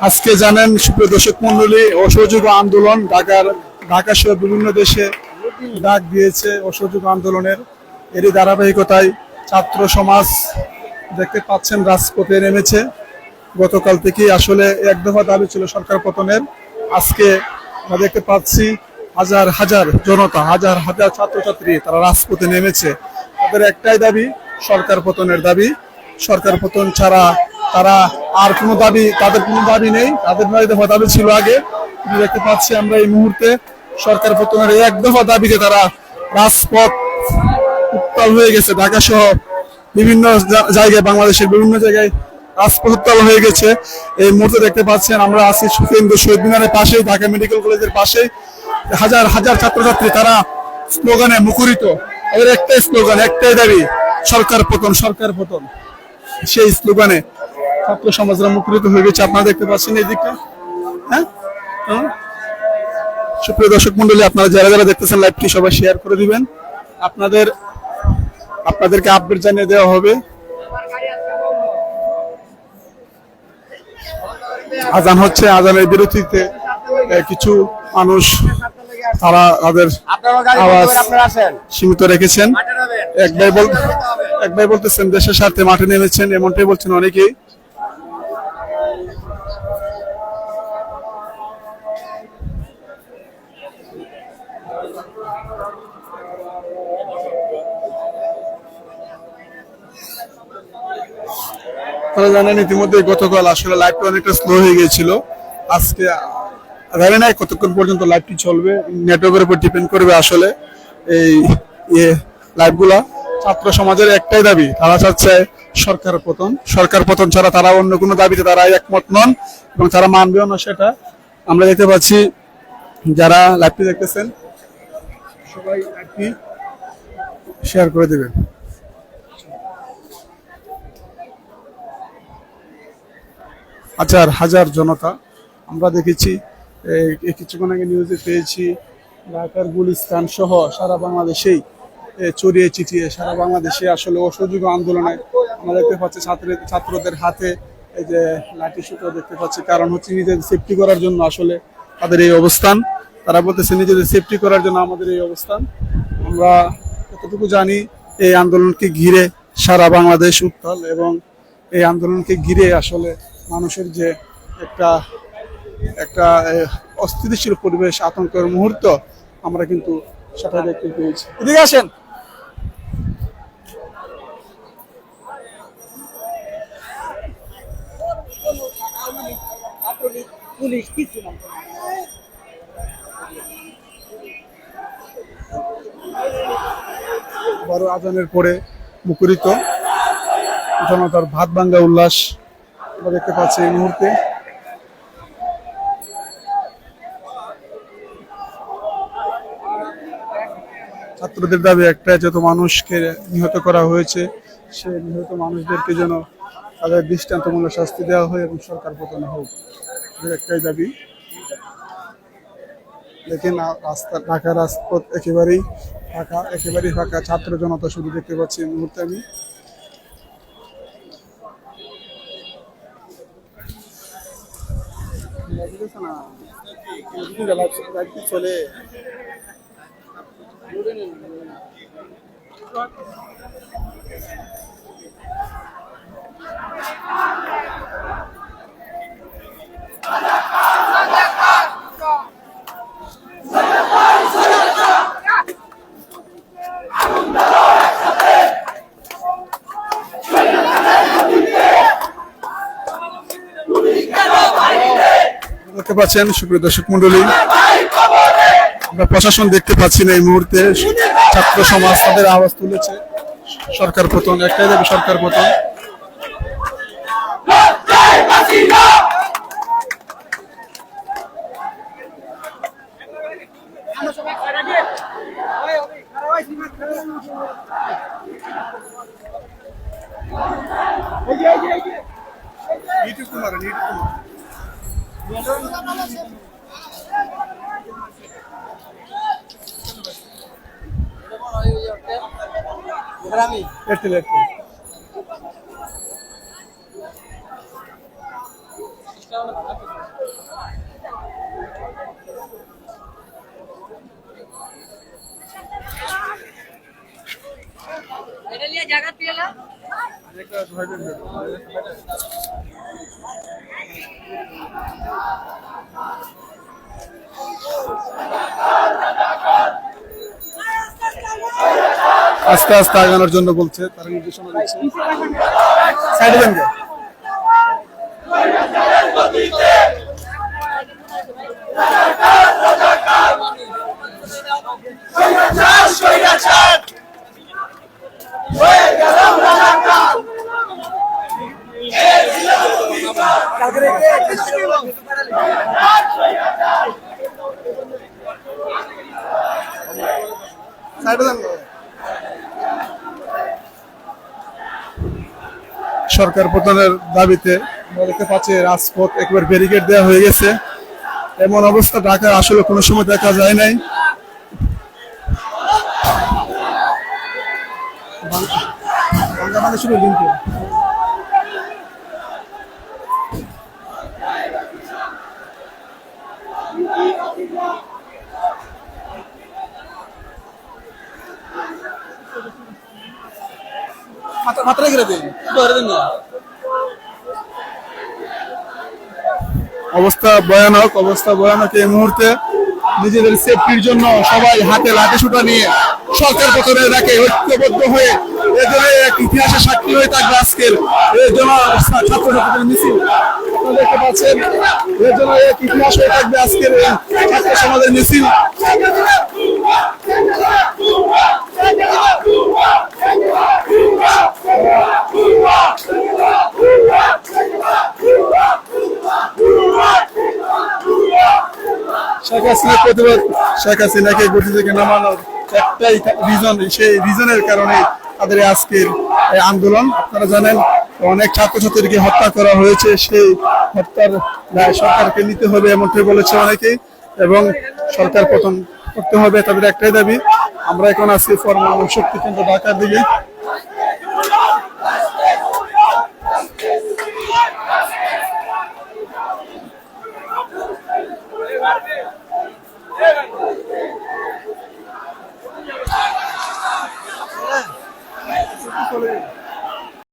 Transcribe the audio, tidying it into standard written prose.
আজকে জানেন সুপ্রিয় দর্শক মন্ডলী, অসহযোগ আন্দোলন ঢাকা সহ বিভিন্ন দেশে ডাক দিয়েছে অসহযোগ আন্দোলনের। এরই ধারাবাহিকতায় ছাত্র সমাজ দেখতে পাচ্ছেন রাজপথে নেমেছে। গতকাল থেকে আসলে এক দফা দাবি ছিল সরকার পতনের। আজকে আমরা দেখতে পাচ্ছি হাজার হাজার জনতা, হাজার হাজার ছাত্রছাত্রী তারা রাজপথে নেমেছে। তাদের একটাই দাবি, সরকার পতনের দাবি। সরকার পতন ছাড়া তারা আর কোনো দাবি, তাদের কোনো দাবি নেই। তাদের নয় দফা দাবি ছিল আগে, দেখতে পাচ্ছি আমরা এই মুহূর্তে সরকার পতনের এক দফা দাবিতে তারা রাজপথ উত্তাল হয়ে গেছে। ঢাকা সহ বিভিন্ন জায়গায়, বাংলাদেশের বিভিন্ন জায়গায় রাজপথ উত্তাল হয়ে গেছে। এই মুহূর্তে দেখতে পাচ্ছেন আমরা আছি সুকেন্দ্র শহীদ মিনারের পাশেই, ঢাকা মেডিকেল কলেজের পাশেই। হাজার হাজার ছাত্রছাত্রী তারা স্লোগানে মুখরিত। এর একটাই স্লোগান, একটাই দাবি, সরকার পতন, সরকার পতন। সেই স্লোগানে ছাত্র সমাজরা মুখরিত হয়ে গেছে। আপনারা দেখতে পাচ্ছেন এই দিকটা। হ্যাঁ, সুপ্রিয় দর্শক মন্ডলী, আপনারা যারা যারা দেখতেছেন লাইভটি সবাই শেয়ার করে দিবেন। আপনাদেরকে আপডেট জানিয়ে দেওয়া হবে। আজান হচ্ছে, আজানের বিরতিতে কিছু মানুষ তারা তাদের আওয়াজ সীমিত রেখেছেন। এক ভাই বলতেছেন দেশের স্বার্থে মাঠে নেমেছেন, এমনটাই বলছেন অনেকেই। আপনারা জানেন ইতিমধ্যে গতকাল আসলে লাইভটা অনেকটা স্লো হয়ে গিয়েছিল। আজকে জানি না কতক্ষণ পর্যন্ত লাইভটি চলবে, নেটওয়ার্কের উপর ডিপেন্ড করবে আসলে এই লাইভগুলা। ছাত্র সমাজের একটাই দাবি, তারা চাচ্ছে সরকার পতন। সরকার পতন ছাড়া তারা অন্য কোনো দাবিতে তারা একমত নন এবং তারা মানবেও না। সেটা আমরা দেখতে পাচ্ছি। যারা লাইভটি দেখতেছেন সবাই লাইভটি শেয়ার করে দেবেন। হাজার হাজার জনতা আমরা দেখেছি। কিছুক্ষণ আগে নিউজে পেয়েছি ঢাকার গুলিস্তান সহ সারা বাংলাদেশেই ছড়িয়ে ছিটিয়ে সারা বাংলাদেশে আসলে অসহযোগ আন্দোলনে আমরা দেখতে পাচ্ছি ছাত্রদের হাতে এই যে লাঠি সুতো দেখতে পাচ্ছি। কারণ হচ্ছে নিজেদের সেফটি করার জন্য আসলে তাদের এই অবস্থান। তারা বলতেছে নিজেদের সেফটি করার জন্য আমাদের এই অবস্থান। আমরা কতটুকু জানি এই আন্দোলনকে ঘিরে সারা বাংলাদেশ উত্তাল এবং এই আন্দোলনকে ঘিরে আসলে মানুষের যে একটা অস্থিতিশীল পরিবেশ, আতঙ্কের মুহূর্ত আমরা কিন্তু সেটা দেখতে পেয়েছি। এদিকে আসেন। বড় আজানের পরে মুখরিত জনতার ভাত ভাঙ্গা উল্লাস আমরা দেখতে পাচ্ছি এই মুহূর্তে। ছাত্রদের দাবি একটাই, যত মানুষকে নিহত করা হয়েছে সে নিহত মানুষদেরকে যেন তাদের দৃষ্টান্তমূলক শাস্তি দেওয়া হয় এবং সরকার পতন হোক, একটাই দাবি। দেখেন ঢাকা রাজপথ একেবারেই ফাঁকা, ছাত্র জনতা শুধু দেখতে পাচ্ছি এই মুহূর্তে আমি। চলে দেখতে পাচ্ছেন সুপ্রিয় দর্শক মন্ডলী, আমরা প্রশাসন দেখতে পাচ্ছি না এই মুহূর্তে। ছাত্র সমাজ তাদের আওয়াজ তুলেছে, সরকার পতন, একটাই দাবি, সরকার পতন। আস্তে আস্তে আগানোর জন্য বলছে, তারা নির্দেশনা দিচ্ছে। সাইডে দেন কে? সাইডে দেন কে? সরকার পতনের দাবিতে আমরা দেখতে পাচ্ছি রাজপথ একবার ব্যারিকেড দেওয়া হয়ে গেছে। এমন অবস্থা ঢাকা আসলে কোনো সময় দেখা যায় নাই। বাংলা মানে শুধু লিঙ্ক মাত্রা করে দিন, অবস্থা ভয়ানক, অবস্থা ভয়ানক। এই মুহূর্তে নিজেদের সেফটির জন্য সবাই হাতে লাঠি সুটা নিয়ে সরকার পতনের ডাকে ঐক্যবদ্ধ হয়ে এজন্য এক ইতিহাসের সাক্ষী হয়ে থাকবে আজকের এই জন্য ছাত্রছাত্রীদের মিছিল। আপনারা দেখতে পাচ্ছেন, এর জন্য এক ইতিহাস হয়ে থাকবে আজকের এই ছাত্র সমাজের মিছিল। শেখ হাসিনার প্রতিবাদ, শেখ হাসিনাকে গতি থেকে নামানোর একটাই রিজন, সেই রিজনের কারণে তাদের আজকের আন্দোলন। আপনারা জানেন অনেক ছাত্রছাত্রীকে হত্যা করা হয়েছে, সেই হত্যার দায় সরকারকে নিতে হবে এমনটাই বলেছে অনেকেই, এবং সরকার পতন করতে হবে তাদের একটাই দাবি। আমরা এখন আছি ফরমান শক্তি কেন্দ্র ঢাকার দিকে।